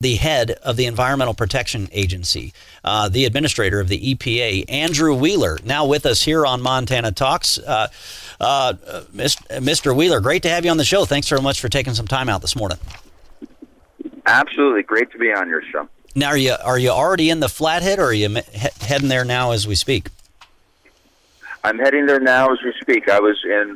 the head of the Environmental Protection Agency, the administrator of the EPA, Andrew Wheeler, now with us here on Montana Talks. Mr. Wheeler, great to have you on the show. Thanks very much for taking some time out this morning. Absolutely. Great to be on your show. Now, are you already in the Flathead, or are you heading there now as we speak? I'm heading there now as we speak. I was in.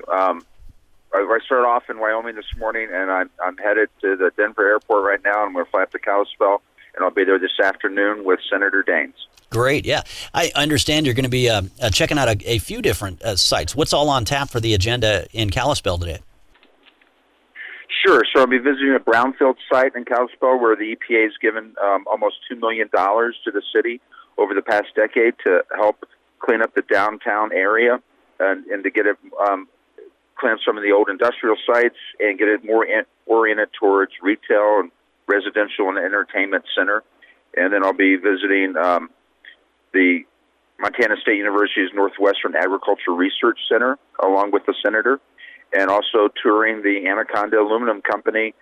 I started off in Wyoming this morning, and I'm headed to the Denver airport right now. I'm going to fly up to Kalispell, and I'll be there this afternoon with Senator Daines. Great, yeah. I understand you're going to be checking out a few different sites. What's all on tap for the agenda in Kalispell today? Sure. So I'll be visiting a brownfield site in Kalispell where the EPA has given almost $2 million to the city over the past decade to help clean up the downtown area and to get it clean up some of the old industrial sites and get it more oriented towards retail and residential and entertainment center. And then I'll be visiting the Montana State University's Northwestern Agriculture Research Center along with the senator, and also touring the Anaconda Aluminum Company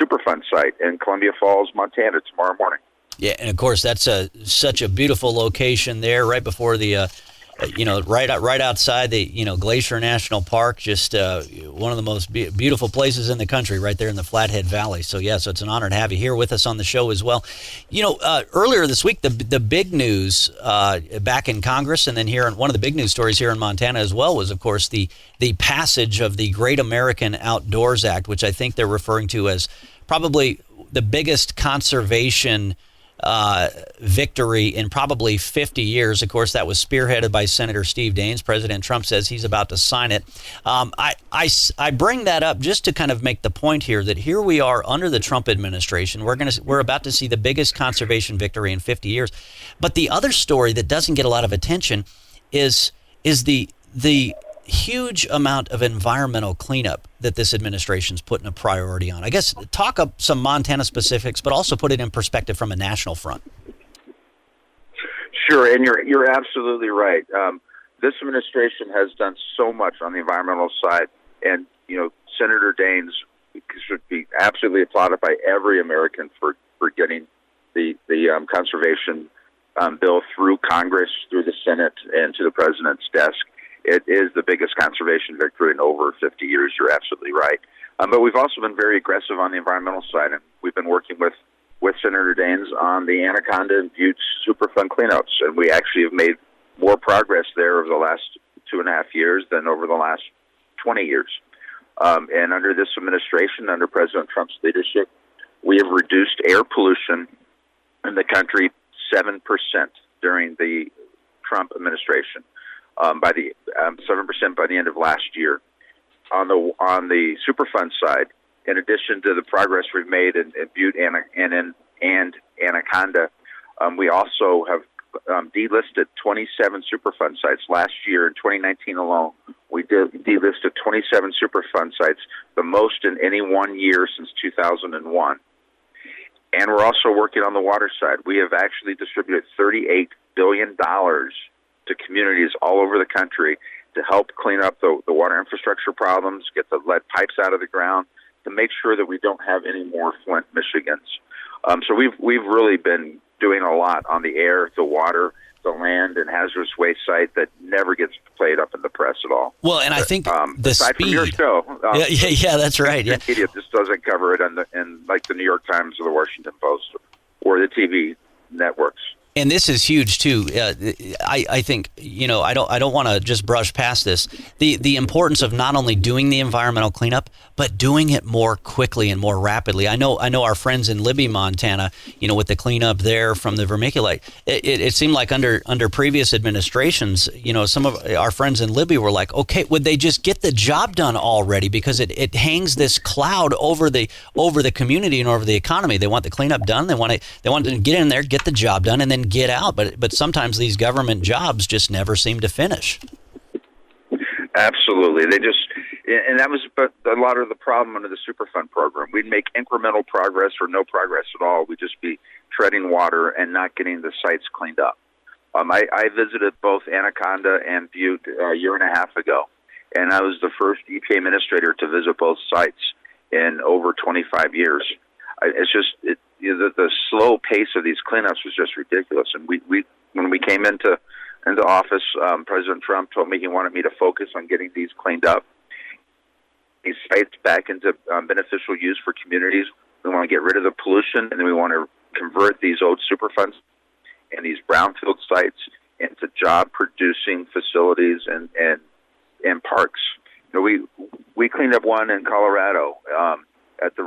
Superfund site in Columbia Falls, Montana tomorrow morning. Yeah, and of course that's such a beautiful location there, right before the, right outside the Glacier National Park. Just one of the most beautiful places in the country, right there in the Flathead Valley. So so it's an honor to have you here with us on the show as well. Earlier this week, the big news back in Congress, and then here, one of the big news stories here in Montana as well, was of course the passage of the Great American Outdoors Act, which I think they're referring to as probably the biggest conservation victory in probably 50 years. Of course, that was spearheaded by Senator Steve Daines. President Trump says he's about to sign it. I bring that up just to kind of make the point here that here we are under the Trump administration. We're about to see the biggest conservation victory in 50 years. But the other story that doesn't get a lot of attention is the huge amount of environmental cleanup that this administration's putting a priority on. I guess talk up some Montana specifics, but also put it in perspective from a national front. Sure, and you're absolutely right. This administration has done so much on the environmental side, and Senator Daines should be absolutely applauded by every American for getting the conservation bill through Congress, through the Senate, and to the president's desk. It is the biggest conservation victory in over 50 years. You're absolutely right. But we've also been very aggressive on the environmental side, and we've been working with Senator Daines on the Anaconda and Butte Superfund cleanouts, and we actually have made more progress there over the last 2.5 years than over the last 20 years. And under this administration, under President Trump's leadership, we have reduced air pollution in the country 7% during the Trump administration. By the 7% by the end of last year. On the Superfund side, in addition to the progress we've made in Butte and Anaconda, we also have delisted 27 Superfund sites. Last year, in 2019 alone, we delisted 27 Superfund sites, the most in any 1 year since 2001. And we're also working on the water side. We have actually distributed $38 billion to communities all over the country to help clean up the water infrastructure problems, get the lead pipes out of the ground, to make sure that we don't have any more Flint, Michigans. So we've really been doing a lot on the air, the water, the land, and hazardous waste site that never gets played up in the press at all. Well, and I think the aside speed. From your show, yeah, that's right. Yeah, media just doesn't cover it in like the New York Times or the Washington Post or the TV networks. And this is huge too. I think I don't want to just brush past this. The importance of not only doing the environmental cleanup, but doing it more quickly and more rapidly. I know our friends in Libby, Montana, with the cleanup there from the vermiculite. It seemed like under previous administrations, some of our friends in Libby were like, okay, would they just get the job done already? Because it hangs this cloud over the community and over the economy. They want the cleanup done. They want to get in there, get the job done, and then get out. But sometimes these government jobs just never seem to finish. Absolutely. And that was a lot of the problem under the Superfund program. We'd make incremental progress or no progress at all. We'd just be treading water and not getting the sites cleaned up. I visited both Anaconda and Butte a year and a half ago, and I was the first EPA administrator to visit both sites in over 25 years. the slow pace of these cleanups was just ridiculous. And we when we came into office, President Trump told me he wanted me to focus on getting these cleaned up, these sites back into beneficial use for communities. We want to get rid of the pollution, and then we want to convert these old Superfunds and these brownfield sites into job-producing facilities and parks. We cleaned up one in Colorado at the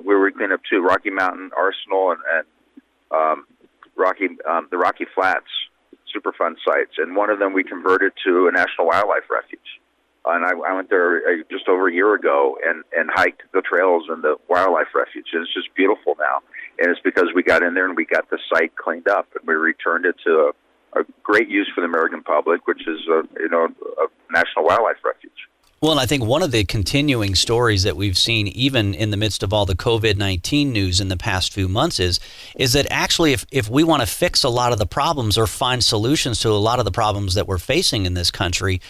where we cleaned up two, Rocky Mountain Arsenal and the Rocky Flats Superfund sites, and one of them we converted to a National Wildlife Refuge. And I went there just over a year ago and hiked the trails in the wildlife refuge. And it's just beautiful now. And it's because we got in there and we got the site cleaned up and we returned it to a great use for the American public, which is a National Wildlife Refuge. Well, and I think one of the continuing stories that we've seen, even in the midst of all the COVID-19 news in the past few months, is that actually if we want to fix a lot of the problems or find solutions to a lot of the problems that we're facing in this country,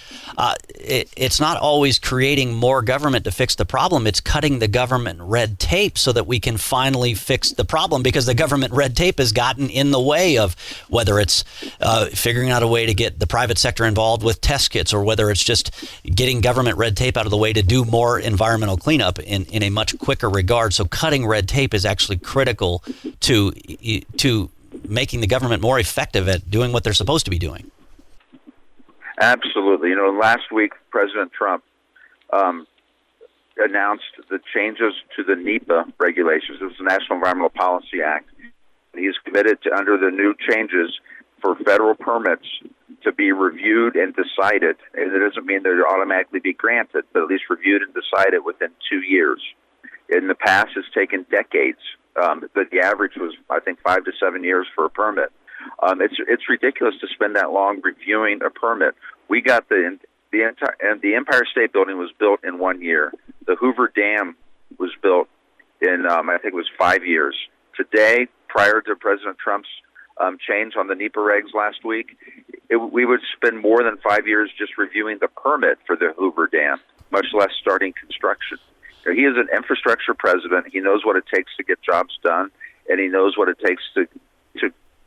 it's not always creating more government to fix the problem. It's cutting the government red tape so that we can finally fix the problem, because the government red tape has gotten in the way of whether it's figuring out a way to get the private sector involved with test kits, or whether it's just getting government red tape out of the way to do more environmental cleanup in a much quicker regard. So cutting red tape is actually critical to making the government more effective at doing what they're supposed to be doing. Absolutely. Last week, President Trump announced the changes to the NEPA regulations. This is the National Environmental Policy Act. He's committed to, under the new changes, for federal permits to be reviewed and decided. And it doesn't mean they'll automatically be granted, but at least reviewed and decided within 2 years. In the past, it's taken decades, but the average was, I think, 5 to 7 years for a permit. It's ridiculous to spend that long reviewing a permit. We got the Empire State Building was built in 1 year. The Hoover Dam was built in, I think it was 5 years. Today, prior to President Trump's change on the NEPA regs last week, we would spend more than 5 years just reviewing the permit for the Hoover Dam, much less starting construction. He is an infrastructure president. He knows what it takes to get jobs done, and he knows what it takes to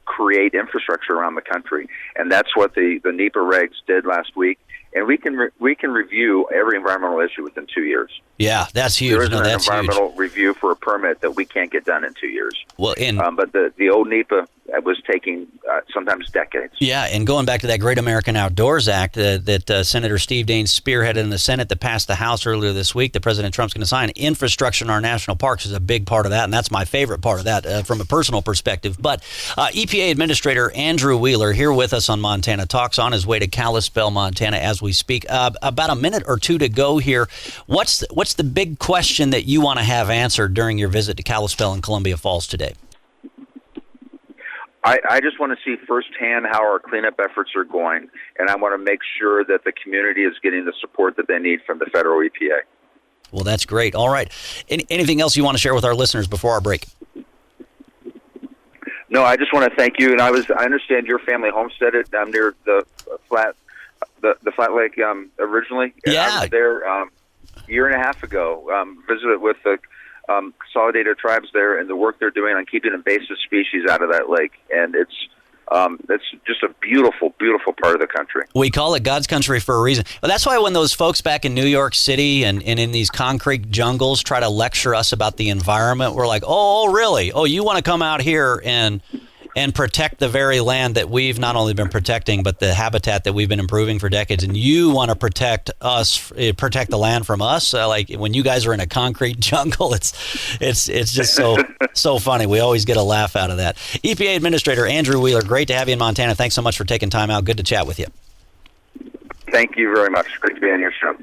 create infrastructure around the country. And that's what the NEPA regs did last week. And we can review every environmental issue within 2 years. Yeah, that's huge. There isn't an environmental review for a permit that we can't get done in 2 years. Well, but the old NEPA was taking sometimes decades. Yeah, and going back to that Great American Outdoors Act that Senator Steve Daines spearheaded in the Senate that passed the House earlier this week that President Trump's going to sign, infrastructure in our national parks is a big part of that, and that's my favorite part of that from a personal perspective. But EPA Administrator Andrew Wheeler here with us on Montana Talks, on his way to Kalispell, Montana, as we speak. About a minute or two to go here. What's the big question that you want to have answered during your visit to Kalispell and Columbia Falls today? I just want to see firsthand how our cleanup efforts are going, and I want to make sure that the community is getting the support that they need from the federal EPA. Well, that's great. All right. Anything else you want to share with our listeners before our break? No, I just want to thank you. And I understand your family homesteaded near the Flat Lake originally. Yeah. I was there a year and a half ago. Visited with the Consolidated Tribes there and the work they're doing on keeping invasive species out of that lake. And it's just a beautiful, beautiful part of the country. We call it God's country for a reason. Well, that's why when those folks back in New York City and in these concrete jungles try to lecture us about the environment, we're like, oh, really? Oh, you want to come out here and protect the very land that we've not only been protecting, but the habitat that we've been improving for decades. And you want to protect the land from us. Like when you guys are in a concrete jungle, it's just so funny. We always get a laugh out of that. EPA Administrator Andrew Wheeler, great to have you in Montana. Thanks so much for taking time out. Good to chat with you. Thank you very much. Great to be on your show.